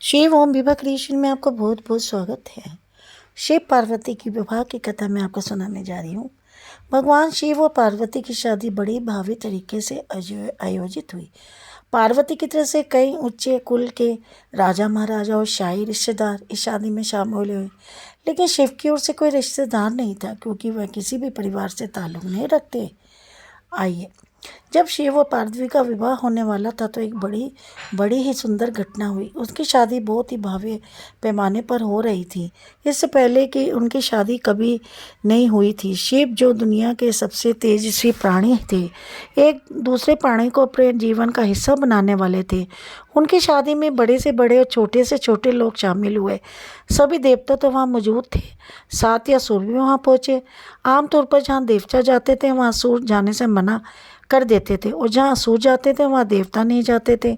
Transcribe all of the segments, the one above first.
शिव ओम विवाह क्रिएशन में आपका बहुत बहुत स्वागत है। शिव पार्वती की विवाह की कथा मैं आपको सुनाने जा रही हूँ। भगवान शिव और पार्वती की शादी बड़ी भावी तरीके से आयोजित हुई। पार्वती की तरफ से कई उच्च कुल के राजा महाराजा और शाही रिश्तेदार इस शादी में शामिल हुए, लेकिन शिव की ओर से कोई रिश्तेदार नहीं था क्योंकि वह किसी भी परिवार से ताल्लुक नहीं रखते। आइए, जब शिव और पार्वती का विवाह होने वाला था तो एक बड़ी बड़ी ही सुंदर घटना हुई। उसकी शादी बहुत ही भव्य पैमाने पर हो रही थी। इससे पहले कि उनकी शादी कभी नहीं हुई थी, शिव जो दुनिया के सबसे तेजस्वी प्राणी थे, एक दूसरे प्राणी को अपने जीवन का हिस्सा बनाने वाले थे। उनकी शादी में बड़े से बड़े और छोटे से छोटे लोग शामिल हुए। सभी देवता तो वहाँ मौजूद थे, साथ ही असुर भी वहाँ पहुँचे। आमतौर पर जहाँ देवता जाते थे वहाँ असुर जाने से मना कर देते थे, और जहाँ असुर जाते थे वहाँ देवता नहीं जाते थे।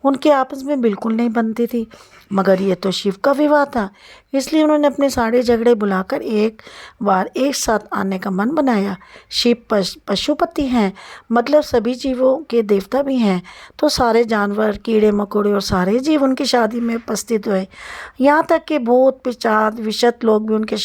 उनके आपस में बिल्कुल नहीं बनती थी। मगर ये तो शिव का विवाह था, इसलिए उन्होंने अपने सारे झगड़े बुलाकर एक बार एक साथ आने का मन बनाया। शिव पशुपति हैं, मतलब सभी जीवों के देवता भी हैं, तो सारे जानवर, कीड़े मकोड़े और सारे जीव उनकी शादी में उपस्थित हुए। यहाँ तक कि भूत पिशाच विशत लोग भी उनके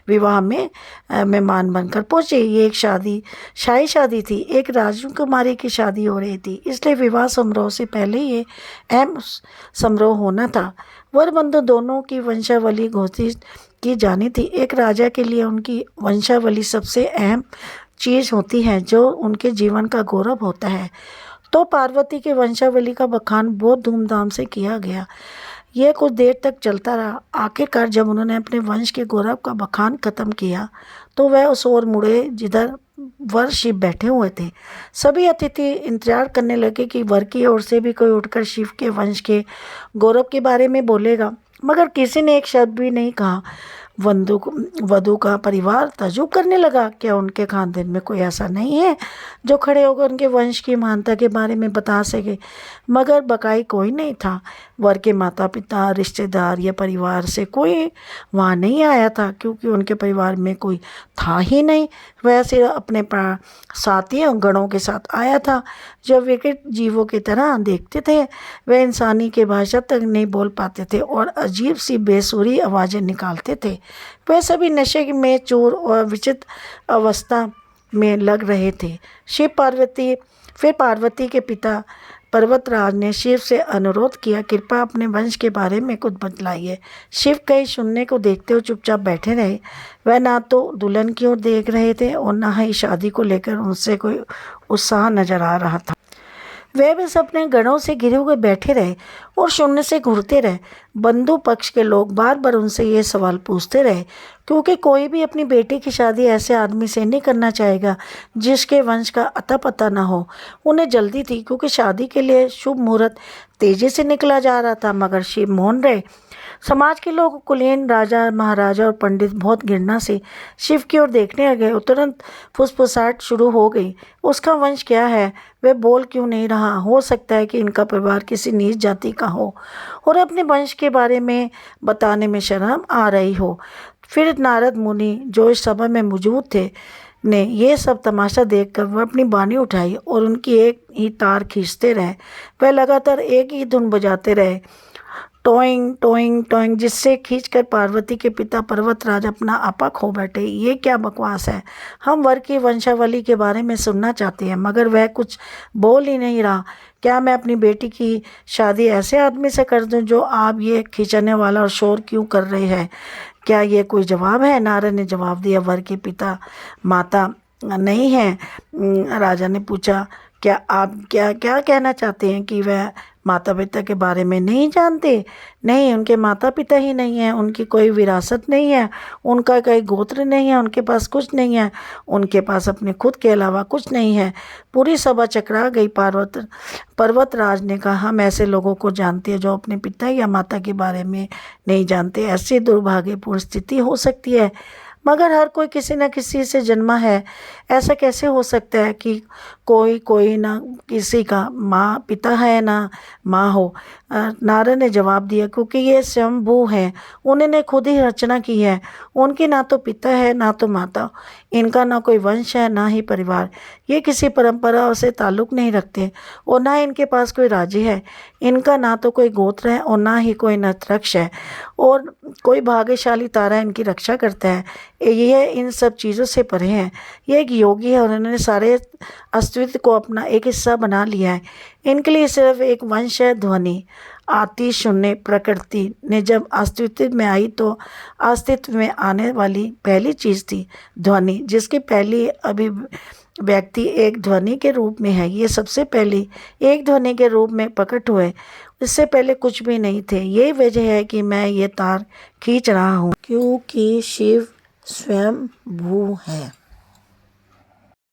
विवाह में मेहमान बनकर पहुंचे। ये एक शाही शादी थी, एक राजकुमारी की शादी हो रही थी, इसलिए विवाह समारोह से पहले ये अहम समारोह होना था। वर बंधु दोनों की वंशावली घोषित की जानी थी। एक राजा के लिए उनकी वंशावली सबसे अहम चीज़ होती है, जो उनके जीवन का गौरव होता है। तो पार्वती के वंशावली का बखान बहुत धूमधाम से किया गया। यह कुछ देर तक चलता रहा। आखिरकार जब उन्होंने अपने वंश के गौरव का बखान खत्म किया तो वह उस ओर मुड़े जिधर वर शिव बैठे हुए थे। सभी अतिथि इंतजार करने लगे कि वर की ओर से भी कोई उठकर शिव के वंश के गौरव के बारे में बोलेगा, मगर किसी ने एक शब्द भी नहीं कहा। वधु का परिवार ताज्जुब करने लगा, क्या उनके खानदान में कोई ऐसा नहीं है जो खड़े होकर उनके वंश की महानता के बारे में बता सके? मगर बकाई कोई नहीं था। वर के माता पिता, रिश्तेदार या परिवार से कोई वहाँ नहीं आया था, क्योंकि उनके परिवार में कोई था ही नहीं। वह सिर्फ अपने साथियों गणों के साथ आया था, जो विकट जीवों की तरह देखते थे। वे इंसानी के भाषा तक नहीं बोल पाते थे और अजीब सी बेसुरी आवाज़ें निकालते थे। वे सभी नशे में चूर और विचित्र अवस्था में लग रहे थे। फिर पार्वती के पिता पर्वतराज ने शिव से अनुरोध किया, कृपया अपने वंश के बारे में कुछ बतलाइए। शिव कहीं सुनने को देखते हुए चुपचाप बैठे रहे। वह ना तो दुल्हन की ओर देख रहे थे और ना ही शादी को लेकर उनसे कोई उत्साह नजर आ रहा था। वे बस अपने गणों से घिरे हुए बैठे रहे और शून्य से घूरते रहे। बंधु पक्ष के लोग बार बार उनसे ये सवाल पूछते रहे, क्योंकि कोई भी अपनी बेटी की शादी ऐसे आदमी से नहीं करना चाहेगा जिसके वंश का अता पता ना हो। उन्हें जल्दी थी, क्योंकि शादी के लिए शुभ मुहूर्त तेजी से निकला जा रहा था, मगर शिव मौन रहे। समाज के लोग, कुलीन, राजा महाराजा और पंडित बहुत घृणा से शिव की ओर देखने लगे और तुरंत फुसफुसाहट शुरू हो गई। उसका वंश क्या है? वह बोल क्यों नहीं रहा? हो सकता है कि इनका परिवार किसी नीच जाति का हो और अपने वंश के बारे में बताने में शर्म आ रही हो। फिर नारद मुनि, जो इस सभा में मौजूद थे, ने ये सब तमाशा देखकर वह अपनी बानी उठाई और उनकी एक ही तार खींचते रहे। वह लगातार एक ही धुन बजाते रहे, टोइंग टोइंग टोइंग, जिससे खींचकर पार्वती के पिता पर्वतराज अपना आपा खो बैठे। ये क्या बकवास है? हम वर की वंशावली के बारे में सुनना चाहते हैं, मगर वह कुछ बोल ही नहीं रहा। क्या मैं अपनी बेटी की शादी ऐसे आदमी से कर दूं जो आप ये खींचने वाला और शोर क्यों कर रहे हैं? क्या ये कोई जवाब है? नारद ने जवाब दिया, वर के पिता माता नहीं हैं। राजा ने पूछा, क्या आप क्या क्या कहना चाहते हैं कि वह माता पिता के बारे में नहीं जानते? नहीं, उनके माता पिता ही नहीं हैं, उनकी कोई विरासत नहीं है, उनका कोई गोत्र नहीं है, उनके पास कुछ नहीं है, उनके पास अपने खुद के अलावा कुछ नहीं है। पूरी सभा चकरा गई। पर्वतराज ने कहा, हम ऐसे लोगों को जानते हैं जो अपने पिता या माता के बारे में नहीं जानते। ऐसी दुर्भाग्यपूर्ण स्थिति हो सकती है, मगर हर कोई किसी न किसी से जन्मा है, ऐसा कैसे हो सकता है कि कोई ना किसी का माँ पिता है ना माँ हो। नारद ने जवाब दिया, क्योंकि ये स्वयंभू हैं, उन्होंने खुद ही रचना की है। उनकी ना तो पिता है ना तो माता, इनका ना कोई वंश है ना ही परिवार। ये किसी परंपरा से ताल्लुक़ नहीं रखते और ना इनके पास कोई राज्य है। इनका ना तो कोई गोत्र है और ना ही कोई नतरक्ष है और कोई भाग्यशाली तारा इनकी रक्षा करता है। यह इन सब चीज़ों से परे है। ये एक योगी है और उन्होंने सारे अस्तित्व को अपना एक हिस्सा बना लिया है। इनके लिए सिर्फ एक वंश है, ध्वनि। आती शून्य प्रकृति ने जब अस्तित्व में आई तो अस्तित्व में आने वाली पहली चीज़ थी ध्वनि, जिसकी पहली अभिव्यक्ति एक ध्वनि के रूप में है। ये सबसे पहले एक ध्वनि के रूप में प्रकट हुए, इससे पहले कुछ भी नहीं थे। यही वजह है कि मैं ये तार खींच रहा हूँ, क्योंकि शिव स्वयं भू है।